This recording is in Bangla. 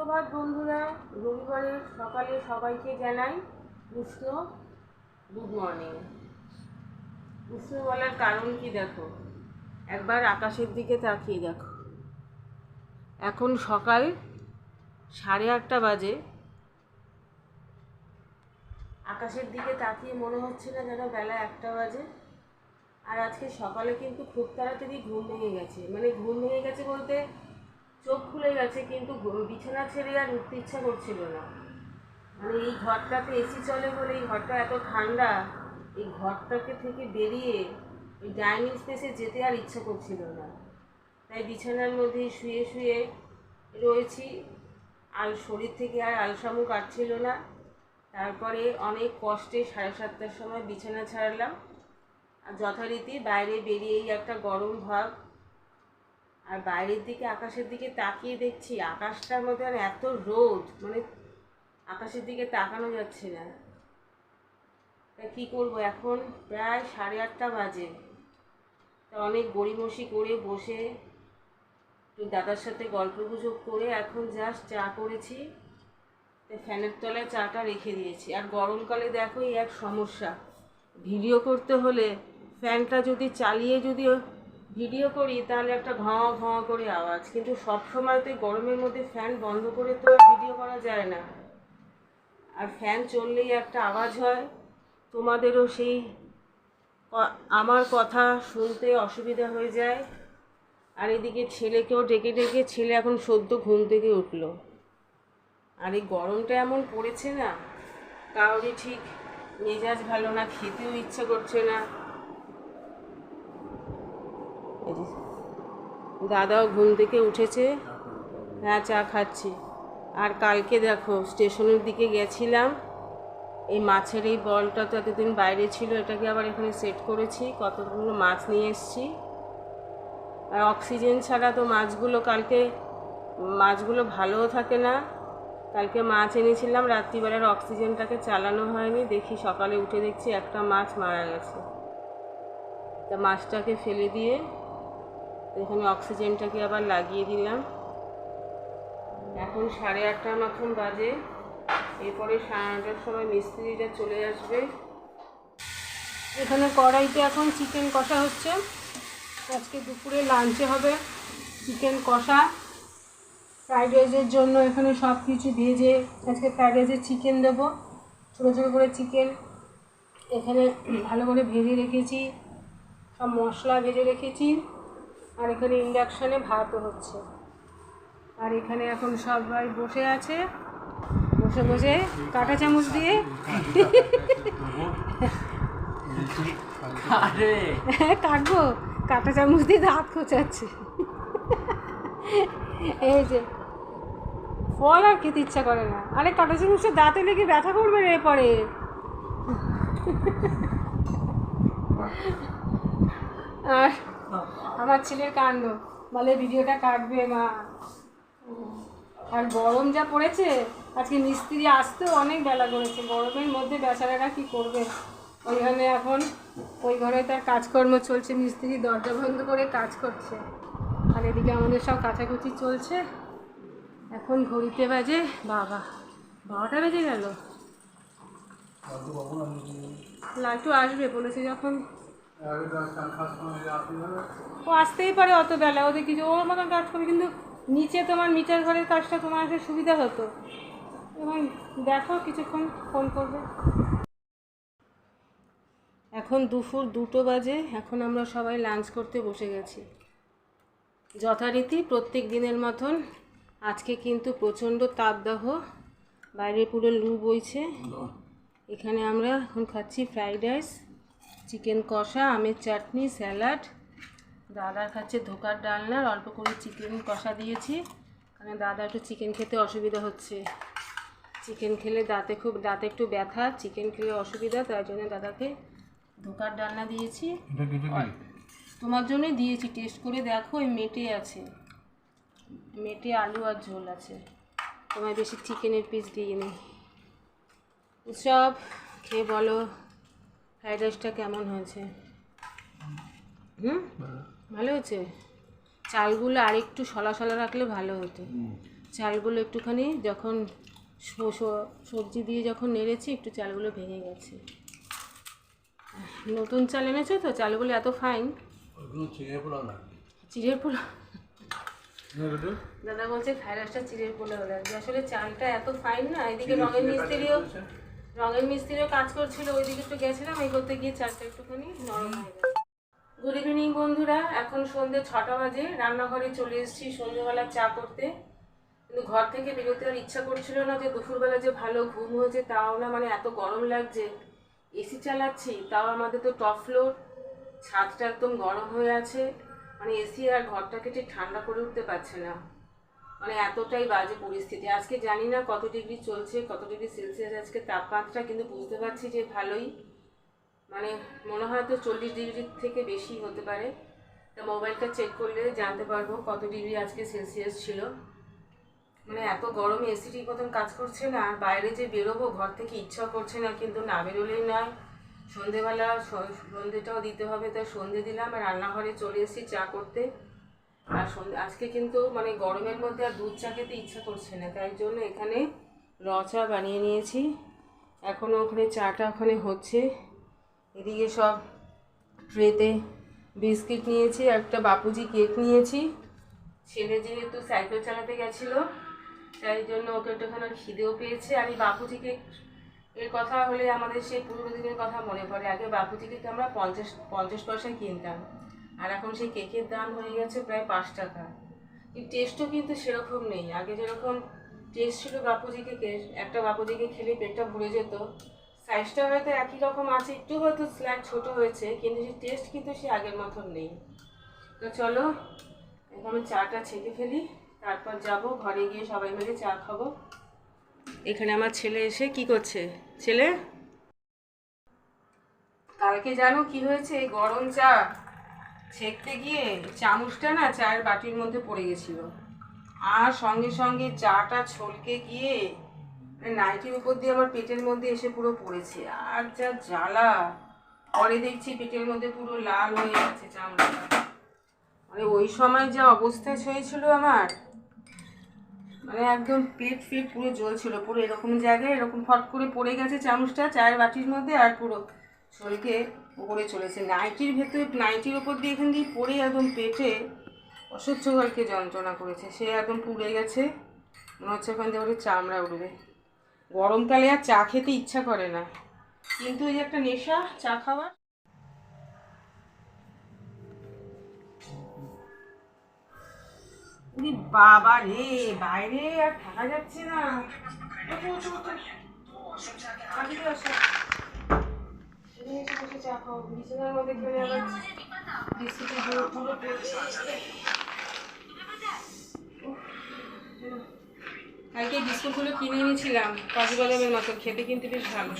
সুপ্রভাত বন্ধুরা, রবিবারের সকালে সবাইকে জানাই উষ্ণ গুড মর্নিং। উষ্ণ বলার কারণ কি দেখো, একবার আকাশের দিকে তাকিয়ে দেখো। এখন সকাল 8:30 বাজে। আকাশের দিকে তাকিয়ে মনে হচ্ছে না যেন বেলা 1টা বাজে। আর আজকে সকালে কিন্তু খুব তাড়াতাড়ি ঘুম ভেঙে গেছে, মানে ঘুম ভেঙে গেছে বলতে চোখ খুলে গেছে, কিন্তু বিছানা ছেড়ে আর উঠতে ইচ্ছা করছিল না। মানে এই ঘরটাতে এসি চলে বলে এই ঘরটা এত ঠান্ডা, এই ঘরটাকে থেকে বেরিয়ে এই ডাইনিং স্পেসে যেতে আর ইচ্ছা করছিল না। তাই বিছানার মধ্যে শুয়ে শুয়ে রয়েছি, আর শরীর থেকে আর আলসামু কাটছিল না। তারপরে অনেক কষ্টে 7:30টার সময় বিছানা ছাড়লাম, আর যথারীতি বাইরে বেরিয়েই একটা গরম ভাব। আর বাইরের দিকে আকাশের দিকে তাকিয়ে দেখছি আকাশটার মধ্যে আর এত রোদ, মানে আকাশের দিকে তাকানো যাচ্ছে না। তা কী করবো, এখন প্রায় 8:30 বাজে। তা অনেক গড়িমসি করে বসে একটু দাদার সাথে গল্প গুজব করে এখন জাস্ট চা করেছি। তাই ফ্যানের তলায় চাটা রেখে দিয়েছি। আর গরমকালে দেখো এই এক সমস্যা, ভিডিও করতে হলে ফ্যানটা যদি চালিয়ে যদি ভিডিও করি তাহলে একটা ঘঁ ঘঁ করে আওয়াজ, কিন্তু সবসময় তো গরমের মধ্যে ফ্যান বন্ধ করে তো আর ভিডিও করা যায় না। আর ফ্যান চললেই একটা আওয়াজ হয়, তোমাদেরও সেই আমার কথা শুনতে অসুবিধা হয়ে যায়। আর এদিকে ছেলেকেও ডেকে ডেকে, ছেলে এখন সদ্য ঘুম থেকে উঠলো। আর এই গরমটা এমন পড়েছে না, কারোরই ঠিক মেজাজ ভালো না, খেতেও ইচ্ছা করছে না। দাদাও ঘুম থেকে উঠেছে, হ্যাঁ চা খাচ্ছি। আর কালকে দেখো স্টেশনের দিকে গেছিলাম, এই মাছের এই বলটা তো এতদিন বাইরে ছিল, এটাকে আবার এখানে সেট করেছি, কতগুলো মাছ নিয়ে এসেছি। আর অক্সিজেন ছাড়া তো মাছগুলো ভালোও থাকে না। কালকে মাছ এনেছিলাম, রাত্রিবেলার অক্সিজেনটাকে চালানো হয়নি, দেখি সকালে উঠে দেখছি একটা মাছ মারা গেছে। তা মাছটাকে ফেলে দিয়ে এখানে অক্সিজেনটাকে আবার লাগিয়ে দিলাম। এখন 8:30 মতন বাজে। এরপরে 9:30টার সময় মিস্ত্রিটা চলে আসবে। এখানে কড়াইতে এখন চিকেন কষা হচ্ছে। আজকে দুপুরে লাঞ্চে হবে চিকেন কষা। ফ্রাইড রাইসের জন্য এখানে সব কিছু ভেজে, আজকে ফ্রাইড রাইসের চিকেন দেবো, ছোটো ছোটো করে চিকেন এখানে ভালো করে ভেজে রেখেছি, সব মশলা ভেজে রেখেছি। আর এখানে ইন্ডাকশানে ভাতও হচ্ছে। আর এখানে এখন সবাই বসে আছে, বসে বসে কাঁটা চামচ দিয়ে কাটবো, কাঁটা চামচ দিয়ে দাঁত খোঁচাচ্ছে। এই যে ফল আর খেতে ইচ্ছা করে না। আরে কাঁটা চামচটা দাঁতে লেগে ব্যথা করবে রে পরে। আর আমার ছেলের কাণ্ড, বলে ভিডিওটা কাটবে মা। আর গরম যা পড়েছে, আজকে মিস্ত্রি আসতেও অনেক বেলা করেছে। গরমের মধ্যে বেচারারা কী করবে, ওইখানে এখন ওই ঘরে তার কাজকর্ম চলছে, মিস্ত্রি দরজা বন্ধ করে কাজ করছে। আর এদিকে আমাদের সব কাচাকুচি চলছে। এখন ঘড়িতে বাজে 12টা বেজে গেল। লালটু আসবে বলেছে যখন, ও আসতেই পারে অত বেলা, ওদের কিছু ওর মতন কাজ করবে। কিন্তু নিচে তোমার মিটার ঘরের কাজটা তোমার আসলে সুবিধা হতো। এবং দেখো কিছুক্ষণ ফোন করবে। এখন দুপুর 2টো বাজে। এখন আমরা সবাই লাঞ্চ করতে বসে গেছি যথারীতি প্রত্যেক দিনের মতন। আজকে কিন্তু প্রচণ্ড তাপদাহ, বাইরে পুরো লু বইছে। এখানে আমরা এখন খাচ্ছি ফ্রাইড রাইস, চিকেন কষা, আমের চাটনি, স্যালাড। দাদা খাচ্ছে ধোকার ডালনা, অল্প করে চিকেন কষা দিয়েছি, কারণ দাদা একটু চিকেন খেতে অসুবিধা হচ্ছে। চিকেন খেলে দাঁতে একটু ব্যথা, চিকেন খেলে অসুবিধা, তাই জন্য দাদাকে ধোকার ডালনা দিয়েছি। তোমার জন্যই দিয়েছি, টেস্ট করে দেখো, ওই মেটে আলু আর ঝোল আছে, তোমায় বেশি চিকেনের পিস দিইনি। সব খেয়ে বলো ফ্রাইড রাইসটা কেমন হয়েছে। ভালো হয়েছে। চালগুলো আর একটু সলা সলা রাখলে ভালো হতো, চালগুলো একটুখানি যখন সবজি দিয়ে যখন নেড়েছি একটু চালগুলো ভেঙে গেছে। নতুন চাল এনেছো তো, চালগুলো এত ফাইন। চিড়ের পোলাও দাদা বলছে ফ্রাইড রাইসটা চিড়ের পোলাও লাগবে। আসলে চালটা এত ফাইন না। এদিকে রঙের মিস্ত্রিও কাজ করছিল, ওইদিকে একটু গেছিলাম, এই করতে গিয়ে চালটা একটুখানি নরম হয়ে গেছে। গুড ইভিনিং বন্ধুরা, এখন সন্ধ্যে 6টা বাজে। রান্নাঘরে চলে এসেছি সন্ধ্যেবেলা চা করতে, কিন্তু ঘর থেকে বেরোতে আর ইচ্ছা করছিল না। যে দুপুরবেলা যে ভালো ঘুম হয়েছে তাও না, মানে এত গরম লাগছে। এসি চালাচ্ছি, তাও আমাদের তো টপ ফ্লোর, ছাদটা একদম গরম হয়ে আছে। মানে এসি আর ঘরটাকে ঠিক ঠান্ডা করে উঠতে পারছে না, মানে এতটাই বাজে পরিস্থিতি। আজকে জানি না কত ডিগ্রি চলছে, কত ডিগ্রি সেলসিয়াস আজকে তাপমাত্রা, কিন্তু বুঝতে পারছি যে ভালোই, মানে মনে হয় তো 40 ডিগ্রির থেকে বেশি হতে পারে। তা মোবাইলটা চেক করলে জানতে পারবো কত ডিগ্রি আজকে সেলসিয়াস ছিল। মানে এত গরমে এসি ঠিক মতন কাজ করছে না। আর বাইরে যে বেরোবো ঘর থেকে ইচ্ছা করছে না, কিন্তু না বেরোলেই নয়। সন্ধেবেলা সন্ধেটাও দিতে হবে, তাই সন্ধে দিলাম আর রান্নাঘরে চলে এসেছি চা করতে। আর আজকে কিন্তু মানে গরমের মধ্যে আর দুধ চা খেতে ইচ্ছা করছে না, তাই জন্য এখানে র চা বানিয়ে নিয়েছি। এখনও ওখানে চাটা ওখানে হচ্ছে। এদিকে সব ট্রেতে বিস্কিট নিয়েছি, একটা বাপুজি কেক নিয়েছি। ছেলে যেহেতু সাইকেল চালাতে গেছিলো, তাই জন্য ওকে একটুখানি খিদেও পেয়েছে। আর এই বাপুজি কেক এর কথা হলে আমাদের সেই পুরোনো দিনের কথা মনে পড়ে। আগে বাপুজি কেক আমরা 50 পয়সায় কিনতাম, আর এখন সেই কেকের দাম হয়ে গেছে প্রায় 5 টাকা। টেস্টও কিন্তু সেরকম নেই। আগে যেরকম টেস্ট ছিল বাপুজি কেকের, একটা বাপুজি কেক খেলে পেটটা ভরে যেত। সাইজটা হয়তো একই রকম আছে, একটু হয়তো স্ল্যাট ছোটো হয়েছে, কিন্তু সেই টেস্ট কিন্তু সে আগের মতন নেই। তো চলো এখন আমি চাটা ছেঁকে ফেলি, তারপর যাব ঘরে গিয়ে সবাই মিলে চা খাবো। এখানে আমার ছেলে এসে কি করছে? ছেলে, কালকে জানো কি হয়েছে? এই গরম চা ছেঁকতে গিয়ে চামচটা না চায়ের বাটির মধ্যে পড়ে গেছিল, আর সঙ্গে সঙ্গে চাটা ছলকে গিয়ে নাইটির উপর দিয়ে আমার পেটের মধ্যে এসে পুরো পড়েছে। আর যা জ্বালা, পরে দেখছি পেটের মধ্যে পুরো লাল হয়ে গেছে চামচটা। মানে ওই সময় যা অবস্থা হয়েছিল আমার, মানে একদম পেট পুরো জ্বলছিল। পুরো এরকম জায়গায় এরকম ফট করে পড়ে গেছে চামচটা চায়ের বাটির মধ্যে, আর পুরো শরীরকে উপরে চলেছে। নাইটির ওপর দিয়ে এখান দিয়ে পড়ে একদম পেটে অসহ্যকারকে যন্ত্রণা করেছে। সে একদম পুড়ে গেছে, মনে হচ্ছে ওখান থেকে ওটা চামড়া উঠবে। গরমকালে আর চা খেতে ইচ্ছা করে না, কিন্তু এই একটা নেশা চা খাওয়ার। বাবা রে, বাইরে আর থাকা যাচ্ছে না। বিছানার মধ্যে খেলে আবার কালকে বিস্কুটগুলো কিনে এনেছিলাম, কাজু বাদামের মতো, খেতে কিন্তু বেশ ভালো।